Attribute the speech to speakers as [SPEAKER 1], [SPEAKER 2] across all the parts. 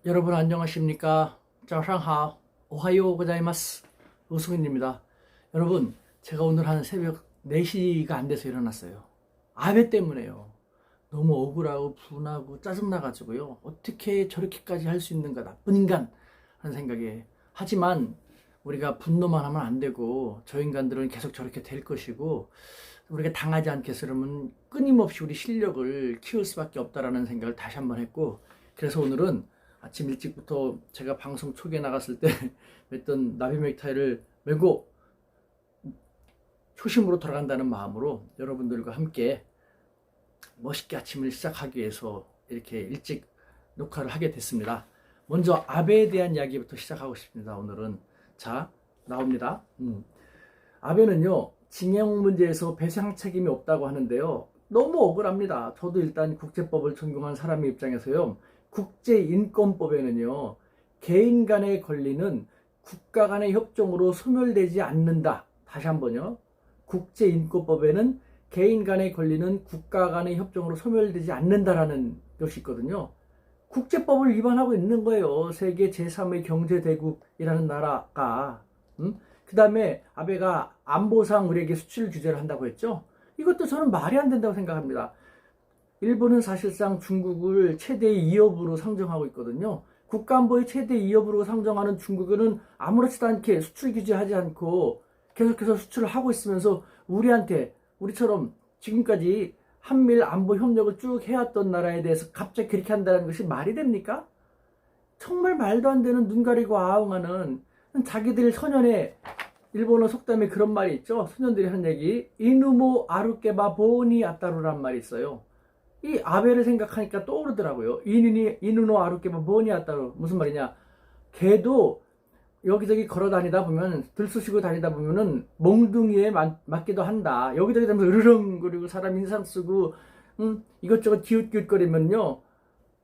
[SPEAKER 1] 여러분 안녕하십니까? 早上好. 오하요 고자이마스. 오승훈입니다. 여러분, 제가 오늘 한 새벽 4시가 안 돼서 일어났어요. 아베 때문에요. 너무 억울하고 분하고 짜증나가지고요. 어떻게 저렇게까지 할 수 있는가, 나쁜 인간 하는 생각에. 하지만 우리가 분노만 하면 안 되고 저 인간들은 계속 저렇게 될 것이고 우리가 당하지 않게 했으면 끊임없이 우리 실력을 키울 수밖에 없다라는 생각을 다시 한번 했고, 그래서 오늘은 아침 일찍부터 제가 방송 초기에 나갔을 때 맸던 나비 넥타이를 메고 초심으로 돌아간다는 마음으로 여러분들과 함께 멋있게 아침을 시작하기 위해서 이렇게 일찍 녹화를 하게 됐습니다. 먼저 아베에 대한 이야기부터 시작하고 싶습니다. 오늘은 자, 나옵니다. 아베는요, 징용 문제에서 배상 책임이 없다고 하는데요, 너무 억울합니다. 저도 일단 국제법을 전공한 사람의 입장에서요, 국제인권법에는요, 개인 간의 권리는 국가 간의 협정으로 소멸되지 않는다. 다시 한번요. 국제인권법에는 개인 간의 권리는 국가 간의 협정으로 소멸되지 않는다라는 것이 있거든요. 국제법을 위반하고 있는 거예요. 세계 제3의 경제대국이라는 나라가. 그 다음에 아베가 안보상 우리에게 수출 규제를 한다고 했죠. 이것도 저는 말이 안 된다고 생각합니다. 일본은 사실상 중국을 최대의 위협으로 상정하고 있거든요. 국가안보의 최대 위협으로 상정하는 중국은 아무렇지도 않게 수출 규제하지 않고 계속해서 수출을 하고 있으면서 우리한테, 우리처럼 지금까지 한밀 안보 협력을 쭉 해왔던 나라에 대해서 갑자기 그렇게 한다는 것이 말이 됩니까? 정말 말도 안 되는 눈 가리고 아웅하는, 자기들 소년의, 일본어 속담에 그런 말이 있죠. 소년들이 하는 얘기, 이누모 아루케바 보니 아따루란 말이 있어요. 이 아베를 생각하니까 떠오르더라고요. 이누노 아루케바 보니 아따루. 무슨 말이냐? 걔도 여기저기 걸어 다니다 보면, 들쑤시고 다니다 보면은 몽둥이에 맞기도 한다. 여기저기 다니면서 으르렁거리고 사람 인상 쓰고 이것저것 기웃기웃거리면요,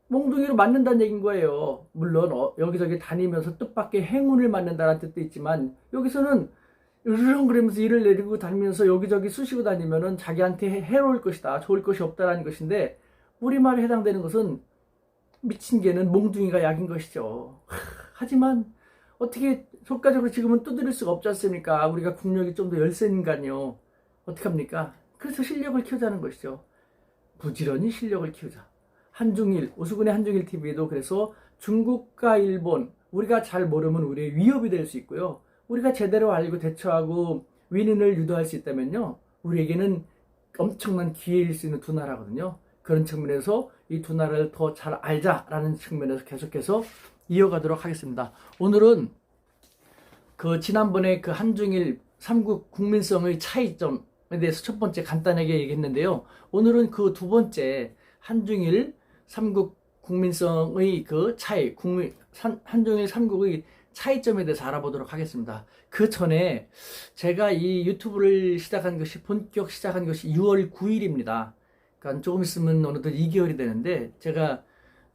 [SPEAKER 1] 몽둥이로 맞는다는 얘기인 거예요. 물론 여기저기 다니면서 뜻밖의 행운을 맞는다는 뜻도 있지만, 여기서는 으르렁거리면서 일을 내리고 다니면서 여기저기 쑤시고 다니면은 자기한테 해로울 것이다, 좋을 것이 없다라는 것인데, 우리말에 해당되는 것은 미친 개는 몽둥이가 약인 것이죠. 하지만 어떻게 효과적으로 지금은 두드릴 수가 없지 않습니까? 우리가 국력이 좀 더 열세니까요. 어떡합니까? 그래서 실력을 키우자는 것이죠. 부지런히 실력을 키우자. 한중일, 오수근의 한중일 TV에도 그래서 중국과 일본, 우리가 잘 모르면 우리의 위협이 될 수 있고요. 우리가 제대로 알고 대처하고 윈윈을 유도할 수 있다면요, 우리에게는 엄청난 기회일 수 있는 두 나라거든요. 그런 측면에서 이 두 나라를 더 잘 알자라는 측면에서 계속해서 이어가도록 하겠습니다. 오늘은 지난번에 한중일 삼국 국민성의 차이점에 대해서 첫 번째 간단하게 얘기했는데요. 오늘은 그 두 번째 한중일 삼국 국민성의 차이, 한중일 삼국의 차이점에 대해서 알아보도록 하겠습니다. 그 전에 제가 이 유튜브를 본격 시작한 것이 6월 9일입니다. 그러니까 조금 있으면 어느덧 2개월이 되는데, 제가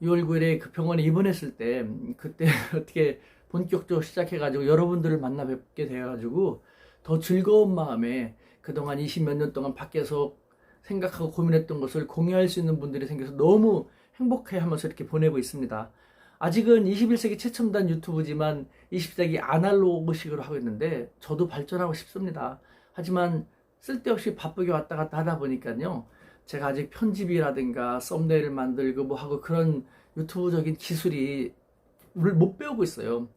[SPEAKER 1] 6월 9일에 병원에 입원했을 때, 그때 어떻게 본격적으로 시작해가지고 여러분들을 만나 뵙게 돼가지고 더 즐거운 마음에 그동안 20몇 년 동안 밖에서 생각하고 고민했던 것을 공유할 수 있는 분들이 생겨서 너무 행복해 하면서 이렇게 보내고 있습니다. 아직은 21세기 최첨단 유튜브지만 20세기 아날로그식으로 하고 있는데, 저도 발전하고 싶습니다. 하지만 쓸데없이 바쁘게 왔다 갔다 하다 보니까요, 제가 아직 편집이라든가 썸네일을 만들고 뭐 하고 그런 유튜브적인 기술이 못 배우고 있어요.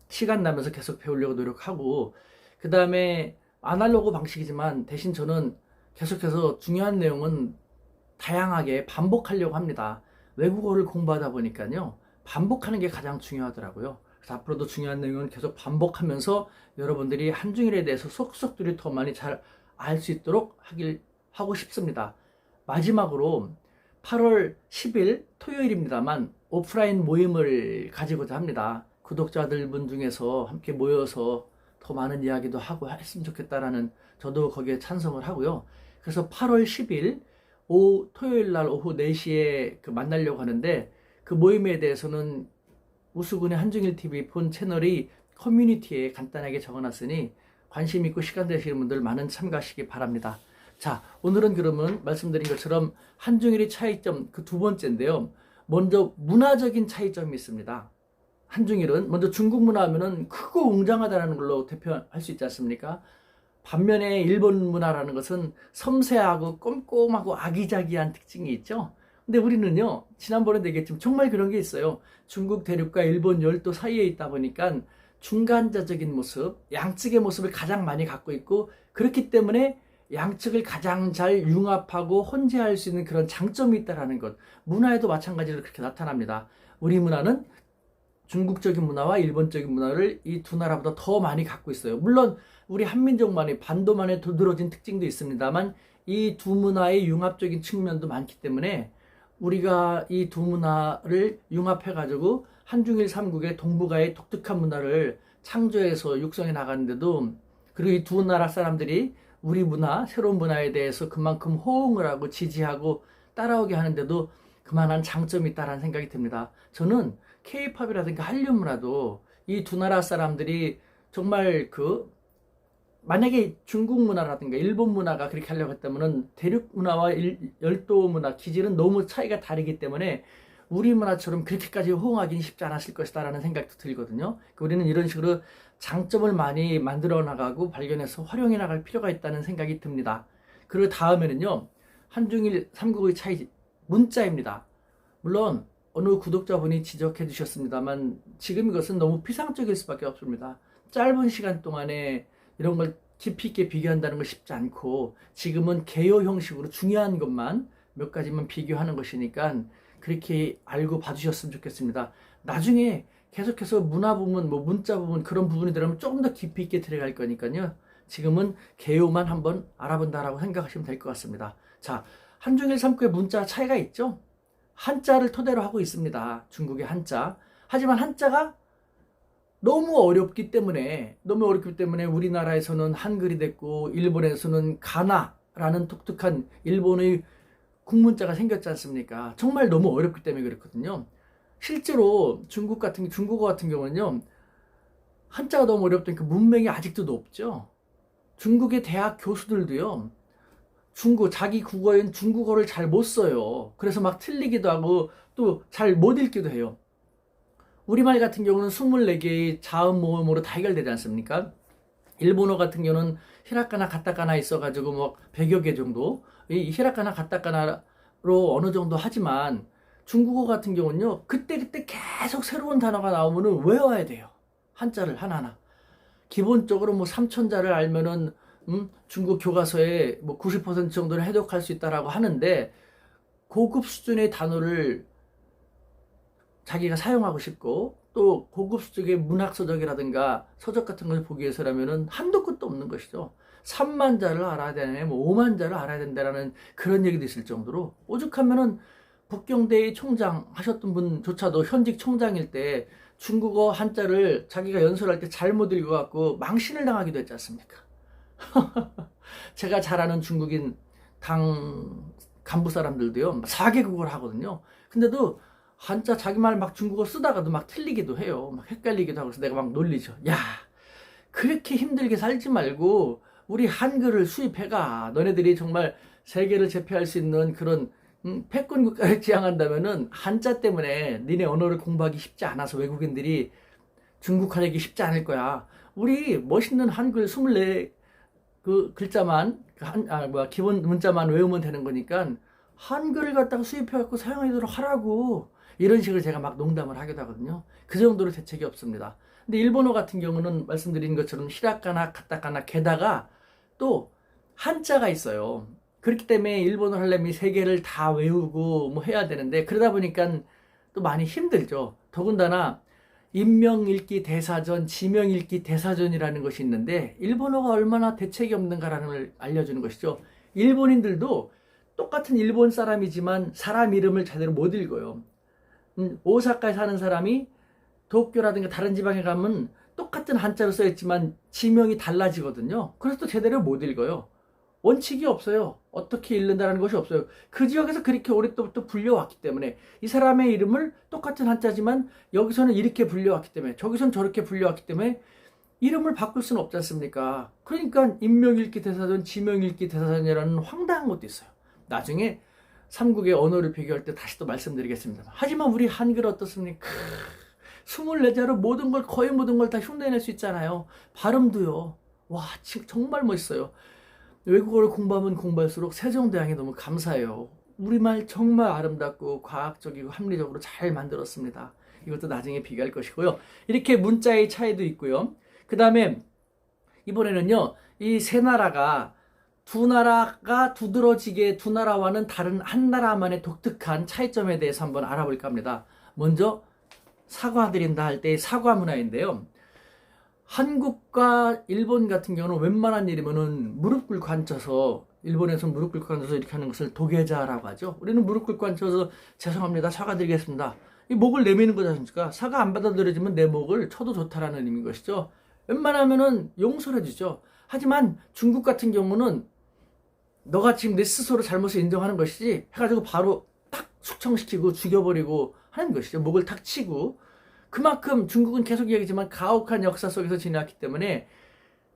[SPEAKER 1] 시간 나면서 계속 배우려고 노력하고, 그 다음에 아날로그 방식이지만 대신 저는 계속해서 중요한 내용은 다양하게 반복하려고 합니다. 외국어를 공부하다 보니까요, 반복하는 게 가장 중요하더라고요. 그래서 앞으로도 중요한 내용은 계속 반복하면서 여러분들이 한중일에 대해서 속속들이 더 많이 잘 알 수 있도록 하고 싶습니다. 마지막으로 8월 10일 토요일입니다만 오프라인 모임을 가지고자 합니다. 구독자들분 중에서 함께 모여서 더 많은 이야기도 하고 했으면 좋겠다라는, 저도 거기에 찬성을 하고요. 그래서 8월 10일 토요일 날 오후 4시에 만나려고 하는데, 그 모임에 대해서는 우수군의 한중일 TV 본 채널이 커뮤니티에 간단하게 적어놨으니 관심 있고 시간 되시는 분들 많은 참가하시기 바랍니다. 자, 오늘은 그러면 말씀드린 것처럼 한중일의 차이점 그 두 번째인데요. 먼저 문화적인 차이점이 있습니다. 한중일은 먼저 중국 문화 하면은 크고 웅장하다는 걸로 대표할 수 있지 않습니까? 반면에 일본 문화라는 것은 섬세하고 꼼꼼하고 아기자기한 특징이 있죠. 근데 우리는요, 지난번에도 얘기했지만 정말 그런 게 있어요. 중국 대륙과 일본 열도 사이에 있다 보니까 중간자적인 모습, 양측의 모습을 가장 많이 갖고 있고, 그렇기 때문에 양측을 가장 잘 융합하고 혼재할 수 있는 그런 장점이 있다는 것. 문화에도 마찬가지로 그렇게 나타납니다. 우리 문화는 중국적인 문화와 일본적인 문화를 이 두 나라보다 더 많이 갖고 있어요. 물론 우리 한민족만의 반도만의 두드러진 특징도 있습니다만 이 두 문화의 융합적인 측면도 많기 때문에 우리가 이 두 문화를 융합해가지고 한중일 삼국의 동북아의 독특한 문화를 창조해서 육성해 나가는데도, 그리고 이 두 나라 사람들이 우리 문화, 새로운 문화에 대해서 그만큼 호응을 하고 지지하고 따라오게 하는데도 그만한 장점이 있다는 생각이 듭니다. 저는 K-팝이라든가 한류 문화도 이 두 나라 사람들이 정말 만약에 중국 문화라든가 일본 문화가 그렇게 하려고 했다면은 대륙 문화와 열도 문화 기질은 너무 차이가 다르기 때문에 우리 문화처럼 그렇게까지 호응하기는 쉽지 않았을 것이다라는 생각도 들거든요. 우리는 이런 식으로 장점을 많이 만들어 나가고 발견해서 활용해 나갈 필요가 있다는 생각이 듭니다. 그리고 다음에는요, 한중일 삼국의 차이, 문자입니다. 물론 어느 구독자분이 지적해 주셨습니다만 지금 이것은 너무 피상적일 수밖에 없습니다. 짧은 시간 동안에 이런 걸 깊이 있게 비교한다는 건 쉽지 않고, 지금은 개요 형식으로 중요한 것만 몇 가지만 비교하는 것이니까 그렇게 알고 봐주셨으면 좋겠습니다. 나중에 계속해서 문화 부분, 문자 부분 그런 부분이 들어가면 조금 더 깊이 있게 들어갈 거니까요. 지금은 개요만 한번 알아본다라고 생각하시면 될 것 같습니다. 자, 한중일 삼국의 문자 차이가 있죠? 한자를 토대로 하고 있습니다. 중국의 한자. 하지만 한자가 너무 어렵기 때문에 우리나라에서는 한글이 됐고 일본에서는 가나라는 독특한 일본의 국문자가 생겼지 않습니까? 정말 너무 어렵기 때문에 그렇거든요. 실제로 중국어 같은 경우는요, 한자가 너무 어렵다니까 문맹이 아직도 높죠. 중국의 대학 교수들도요, 자기 국어인 중국어를 잘 못 써요. 그래서 막 틀리기도 하고 또 잘 못 읽기도 해요. 우리말 같은 경우는 24개의 자음 모음으로 다 해결되지 않습니까? 일본어 같은 경우는 히라카나 가타카나 있어가지고 100여 개 정도, 이 히라카나 가타카나로 어느 정도 하지만 중국어 같은 경우는요, 그때그때 계속 새로운 단어가 나오면은 외워야 돼요. 한자를 하나하나. 기본적으로 3,000자를 알면은 중국 교과서에 90% 정도를 해독할 수 있다라고 하는데, 고급 수준의 단어를 자기가 사용하고 싶고 또 고급 수준의 문학 서적이라든가 서적 같은 걸 보기 위해서라면은 한도 끝도 없는 것이죠. 3만 자를 알아야 되네, 5만 자를 알아야 된다라는 그런 얘기도 있을 정도로, 오죽하면은 북경대의 총장 하셨던 분조차도 현직 총장일 때 중국어 한자를 자기가 연설할 때 잘못 읽어갖고 망신을 당하기도 했지 않습니까? 제가 잘 아는 중국인 당 간부 사람들도요, 4개국어를 하거든요. 근데도 한자 자기 말 중국어 쓰다가도 틀리기도 해요. 헷갈리기도 하고. 그래서 내가 놀리죠. 야, 그렇게 힘들게 살지 말고 우리 한글을 수입해가. 너네들이 정말 세계를 제패할 수 있는 그런 패권 국가를 지향한다면은 한자 때문에 니네 언어를 공부하기 쉽지 않아서 외국인들이 중국화하기 쉽지 않을 거야. 우리 멋있는 한글 24 글자만 기본 문자만 외우면 되는 거니까 한글을 갖다가 수입해갖고 사용하도록 하라고. 이런 식으로 제가 농담을 하기도 하거든요. 그 정도로 대책이 없습니다. 근데 일본어 같은 경우는 말씀드린 것처럼 히라카나, 가타카나, 게다가 또 한자가 있어요. 그렇기 때문에 일본어 하려면 3개를 다 외우고 해야 되는데, 그러다 보니까 또 많이 힘들죠. 더군다나 인명 읽기 대사전, 지명 읽기 대사전이라는 것이 있는데, 일본어가 얼마나 대책이 없는가라는 걸 알려주는 것이죠. 일본인들도 똑같은 일본 사람이지만 사람 이름을 제대로 못 읽어요. 오사카에 사는 사람이 도쿄라든가 다른 지방에 가면 똑같은 한자로 써있지만 지명이 달라지거든요. 그래서 또 제대로 못 읽어요. 원칙이 없어요. 어떻게 읽는다는 것이 없어요. 그 지역에서 그렇게 오랫동안 불려왔기 때문에, 이 사람의 이름을 똑같은 한자지만 여기서는 이렇게 불려왔기 때문에 저기서는 저렇게 불려왔기 때문에 이름을 바꿀 수는 없지 않습니까? 그러니까 인명 읽기 대사전, 지명 읽기 대사전이라는 황당한 것도 있어요. 나중에 삼국의 언어를 비교할 때 다시 또 말씀드리겠습니다. 하지만 우리 한글 어떻습니까? 24자로 모든 걸, 거의 모든 걸 다 흉내낼 수 있잖아요. 발음도요. 와, 정말 멋있어요. 외국어를 공부하면 공부할수록 세종대왕이 너무 감사해요. 우리말 정말 아름답고 과학적이고 합리적으로 잘 만들었습니다. 이것도 나중에 비교할 것이고요. 이렇게 문자의 차이도 있고요. 그 다음에 이번에는요, 이 세 나라가 두 나라가 두드러지게 두 나라와는 다른 한 나라만의 독특한 차이점에 대해서 한번 알아볼까 합니다. 먼저 사과드린다 할 때 사과 문화인데요. 한국과 일본 같은 경우는 웬만한 일이면은 무릎 꿇고 앉아서, 일본에서 무릎 꿇고 앉아서 이렇게 하는 것을 도계자라고 하죠. 우리는 무릎 꿇고 앉아서 죄송합니다, 사과드리겠습니다. 이 목을 내미는 거지 않습니까? 사과 안 받아들여지면 내 목을 쳐도 좋다라는 의미인 것이죠. 웬만하면은 용서를 해주죠. 하지만 중국 같은 경우는 너가 지금 내 스스로 잘못을 인정하는 것이지 해가지고 바로 탁 숙청시키고 죽여버리고 하는 것이죠. 목을 탁 치고. 그만큼 중국은 계속 이야기지만 가혹한 역사 속에서 지나왔기 때문에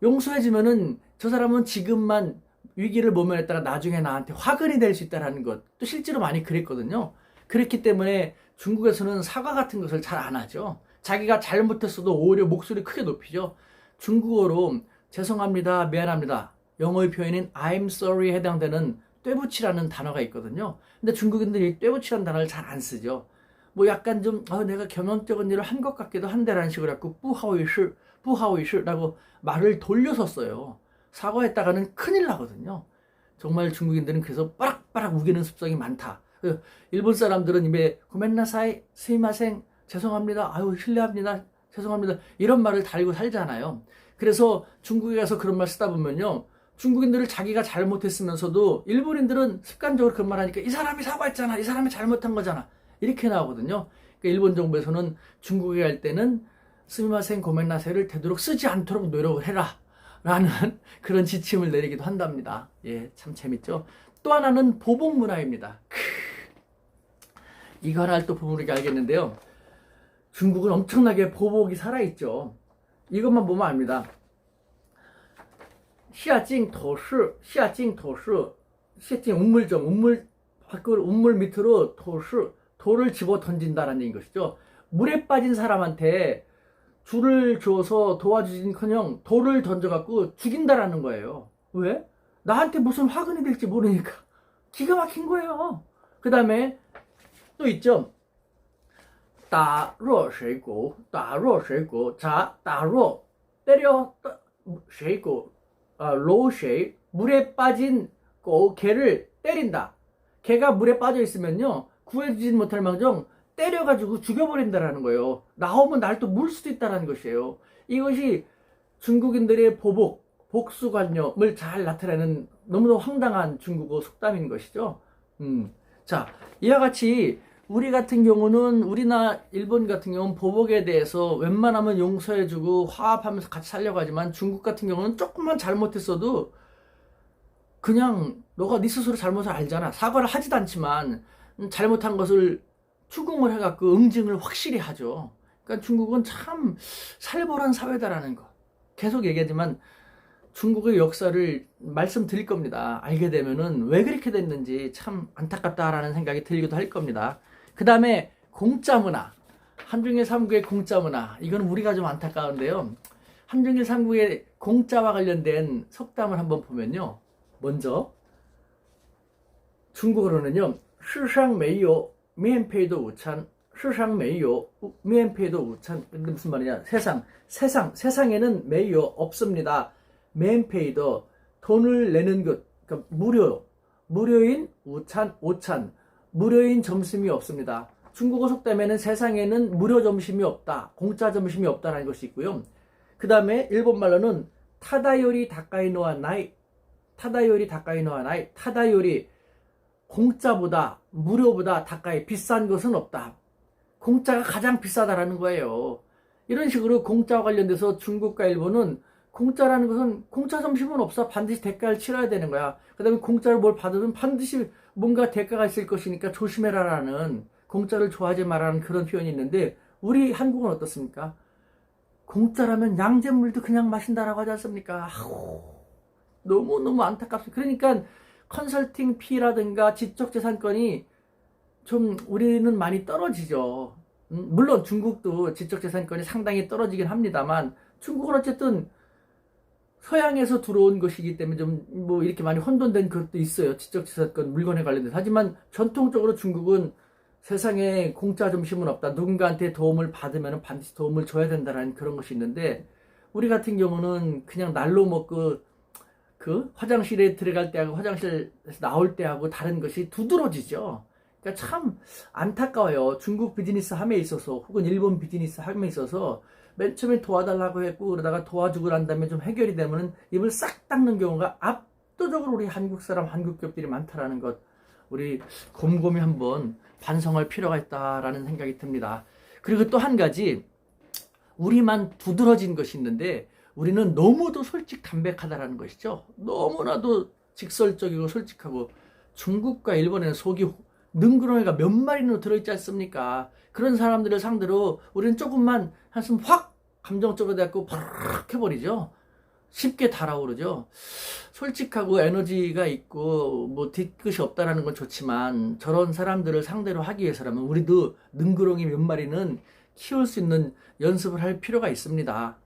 [SPEAKER 1] 용서해주면은 저 사람은 지금만 위기를 모면했다가 나중에 나한테 화근이 될 수 있다는 것. 또 실제로 많이 그랬거든요. 그랬기 때문에 중국에서는 사과 같은 것을 잘 안 하죠. 자기가 잘못했어도 오히려 목소리 크게 높이죠. 중국어로 죄송합니다, 미안합니다, 영어의 표현인 I'm sorry에 해당되는 떼붙이라는 단어가 있거든요. 근데 중국인들이 떼붙이라는 단어를 잘 안 쓰죠. 뭐 약간 좀 내가 겸연쩍은 일을 한 것 같기도 한데라는 식으로 해서 부하오이시라고 말을 돌려서 써요. 사과했다가는 큰일 나거든요. 정말 중국인들은 그래서 빠락빠락 우기는 습성이 많다. 일본 사람들은 입에 고멘나사이, 스미마생, 죄송합니다, 아유 실례합니다, 죄송합니다, 이런 말을 달고 살잖아요. 그래서 중국에 가서 그런 말 쓰다 보면요, 중국인들을 자기가 잘못했으면서도 일본인들은 습관적으로 그런 말 하니까 이 사람이 사과했잖아, 이 사람이 잘못한 거잖아, 이렇게 나오거든요. 그러니까 일본 정부에서는 중국에 갈 때는 스미마센 고멘나세를 되도록 쓰지 않도록 노력을 해라 라는 그런 지침을 내리기도 한답니다. 예, 참 재밌죠. 또 하나는 보복 문화입니다. 이거 하나를 또 보면 알겠는데요. 중국은 엄청나게 보복이 살아있죠. 이것만 보면 압니다. 시아징 운물점, 운물 밑으로 돌을 집어 던진다라는 얘기인 것이죠. 물에 빠진 사람한테 줄을 줘서 도와주긴커녕 돌을 던져갖고 죽인다라는 거예요. 왜? 나한테 무슨 화근이 될지 모르니까. 기가 막힌 거예요. 그 다음에 또 있죠. 打弱水果 자, 打弱 때려, 水果 로쉐, 물에 빠진 개를 때린다. 개가 물에 빠져 있으면요, 구해주지 못할 망정 때려가지고 죽여버린다라는 거예요. 나오면 날 또 물 수도 있다라는 것이에요. 이것이 중국인들의 복수관념을 잘 나타내는 너무도 황당한 중국어 속담인 것이죠. 자, 이와 같이 우리 같은 경우는, 우리나 일본 같은 경우는 보복에 대해서 웬만하면 용서해주고 화합하면서 같이 살려고 하지만, 중국 같은 경우는 조금만 잘못했어도 그냥 너가 네 스스로 잘못을 알잖아, 사과를 하지도 않지만 잘못한 것을 추궁을 해갖고 응징을 확실히 하죠. 그러니까 중국은 참 살벌한 사회다라는 거 계속 얘기하지만, 중국의 역사를 말씀드릴 겁니다. 알게 되면은 왜 그렇게 됐는지 참 안타깝다라는 생각이 들기도 할 겁니다. 그 다음에 공짜 문화, 한중일 삼국의 공짜 문화, 이건 우리가 좀 안타까운데요. 한중일 삼국의 공짜와 관련된 속담을 한번 보면요, 먼저 중국어로는요, 世上没有免费的午餐, 世上没有免费的午餐. 근데 무슨 말이냐? 세상에는 没有 없습니다. 免费的 돈을 내는 것, 그러니까 무료인 오찬, 무료인 점심이 없습니다. 중국어 속담에는 세상에는 무료 점심이 없다, 공짜 점심이 없다라는 것이 있고요. 그 다음에 일본 말로는 타다요리 다카이 노아 나이, 타다요리 공짜보다, 무료보다 다카이 비싼 것은 없다. 공짜가 가장 비싸다라는 거예요. 이런 식으로 공짜와 관련돼서 중국과 일본은 공짜라는 것은, 공짜 점심은 없어, 반드시 대가를 치러야 되는 거야. 그 다음에 공짜로 뭘 받으면 반드시 뭔가 대가가 있을 것이니까 조심해라라는, 공짜를 좋아하지 말라는 그런 표현이 있는데, 우리 한국은 어떻습니까? 공짜라면 양잿물도 그냥 마신다라고 하지 않습니까? 너무너무 안타깝습니다. 그러니까 컨설팅 피라든가 지적재산권이 좀 우리는 많이 떨어지죠. 물론 중국도 지적재산권이 상당히 떨어지긴 합니다만 중국은 어쨌든 서양에서 들어온 것이기 때문에 좀 뭐 이렇게 많이 혼돈된 것도 있어요. 지적재산권 물건에 관련돼서. 하지만 전통적으로 중국은 세상에 공짜 점심은 없다. 누군가한테 도움을 받으면 반드시 도움을 줘야 된다는 그런 것이 있는데 우리 같은 경우는 그냥 날로 먹고 그 화장실에 들어갈 때하고 화장실에서 나올 때하고 다른 것이 두드러지죠. 그러니까 참 안타까워요. 중국 비즈니스 함에 있어서 혹은 일본 비즈니스 함에 있어서 맨 처음에 도와달라고 했고 그러다가 도와주고 난 다음에 좀 해결이 되면은 입을 싹 닦는 경우가 압도적으로 우리 한국 사람, 한국 기업들이 많다라는 것 우리 곰곰이 한번 반성할 필요가 있다라는 생각이 듭니다. 그리고 또 한 가지 우리만 두드러진 것이 있는데 우리는 너무도 솔직 담백하다라는 것이죠. 너무나도 직설적이고 솔직하고 중국과 일본에는 속이 능그렁이가 몇 마리나 들어있지 않습니까? 그런 사람들을 상대로 우리는 조금만 한숨 확 감정적으로 돼갖고 팍 해버리죠. 쉽게 달아오르죠. 솔직하고 에너지가 있고 뭐 뒤끝이 없다라는 건 좋지만 저런 사람들을 상대로 하기 위해서라면 우리도 능그렁이 몇 마리는 키울 수 있는 연습을 할 필요가 있습니다.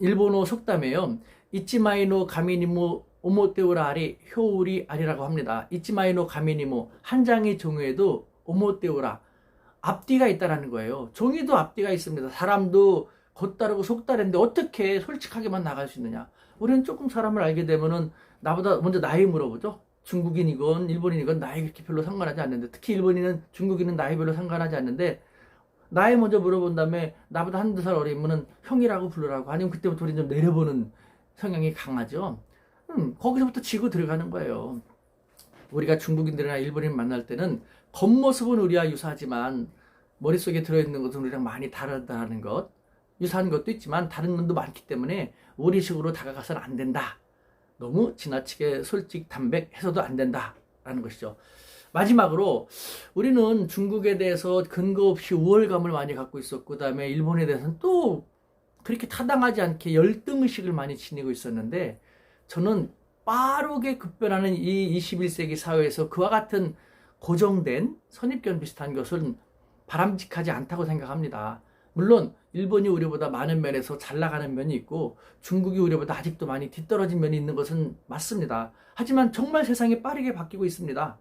[SPEAKER 1] 일본어 속담에요. 이치마이노 가미니모 오모테우라 아리 효우리 아리라고 합니다. 이치마이노 가미니모 한 장의 종이에도 오모테우라 앞뒤가 있다라는 거예요. 종이도 앞뒤가 있습니다. 사람도 겉다르고 속다른데 어떻게 솔직하게만 나갈 수 있느냐. 우리는 조금 사람을 알게 되면은 나보다 먼저 나이 물어보죠. 중국인이건 일본인이건 나이 그렇게 별로 상관하지 않는데 특히 일본인은 중국인은 나이 별로 상관하지 않는데 나이 먼저 물어본 다음에 나보다 한두 살 어리면은 형이라고 부르라고 아니면 그때부터 우리는 좀 내려보는 성향이 강하죠. 거기서부터 지고 들어가는 거예요. 우리가 중국인들이나 일본인 만날 때는 겉모습은 우리와 유사하지만 머릿속에 들어있는 것은 우리랑 많이 다르다는 것 유사한 것도 있지만 다른 면도 많기 때문에 우리식으로 다가가서는 안 된다. 너무 지나치게 솔직 담백해서도 안 된다라는 것이죠. 마지막으로 우리는 중국에 대해서 근거 없이 우월감을 많이 갖고 있었고 그다음에 일본에 대해서는 또 그렇게 타당하지 않게 열등의식을 많이 지니고 있었는데 저는 빠르게 급변하는 이 21세기 사회에서 그와 같은 고정된 선입견 비슷한 것은 바람직하지 않다고 생각합니다. 물론 일본이 우리보다 많은 면에서 잘 나가는 면이 있고 중국이 우리보다 아직도 많이 뒤떨어진 면이 있는 것은 맞습니다. 하지만 정말 세상이 빠르게 바뀌고 있습니다.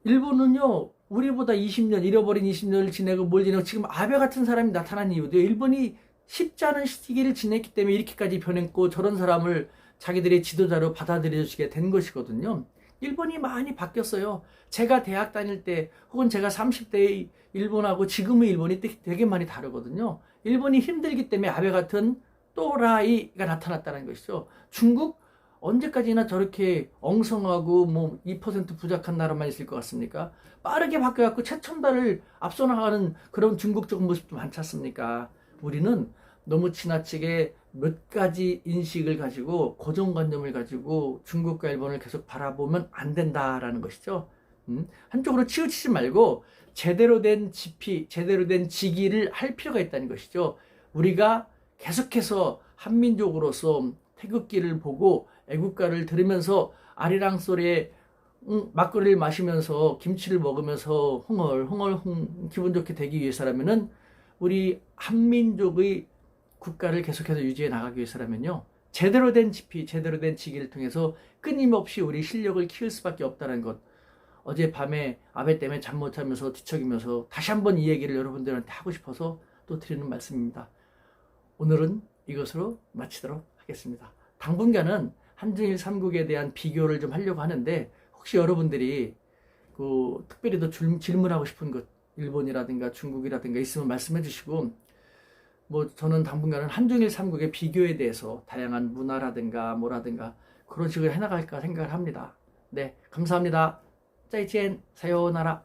[SPEAKER 1] 일본은요 우리보다 20년 잃어버린 20년을 지내고 뭘 지내고 지금 아베 같은 사람이 나타난 이유도 일본이 쉽지 않은 시기를 지냈기 때문에 이렇게까지 변했고 저런 사람을 자기들의 지도자로 받아들여주게 된 것이거든요. 일본이 많이 바뀌었어요. 제가 대학 다닐 때 혹은 제가 30대의 일본하고 지금의 일본이 되게 많이 다르거든요. 일본이 힘들기 때문에 아베 같은 또라이가 나타났다는 것이죠. 중국 언제까지나 저렇게 엉성하고 뭐 2% 부족한 나라만 있을 것 같습니까? 빠르게 바뀌어갖고 최첨단을 앞서 나가는 그런 중국적 모습도 많지 않습니까? 우리는 너무 지나치게 몇 가지 인식을 가지고 고정관념을 가지고 중국과 일본을 계속 바라보면 안 된다라는 것이죠. 한쪽으로 치우치지 말고 제대로 된 지피, 제대로 된 직위를 할 필요가 있다는 것이죠. 우리가 계속해서 한민족으로서 태극기를 보고 애국가를 들으면서 아리랑 소리에 막걸리를 마시면서 김치를 먹으면서 흥얼흥얼 기분 좋게 되기 위해서라면은 우리 한민족의 국가를 계속해서 유지해 나가기 위해서라면요. 제대로 된 지피, 제대로 된 직위를 통해서 끊임없이 우리 실력을 키울 수밖에 없다는 것. 어젯밤에 아베 때문에 잠 못 자면서 뒤척이면서 다시 한번 이 얘기를 여러분들한테 하고 싶어서 또 드리는 말씀입니다. 오늘은 이것으로 마치도록 하겠습니다. 당분간은 한중일 삼국에 대한 비교를 좀 하려고 하는데 혹시 여러분들이 특별히 더 질문하고 싶은 것 일본이라든가 중국이라든가 있으면 말씀해 주시고 저는 당분간은 한중일 삼국의 비교에 대해서 다양한 문화라든가 뭐라든가 그런 식으로 해나갈까 생각을 합니다. 네, 감사합니다. 짜이치엔 사요나라.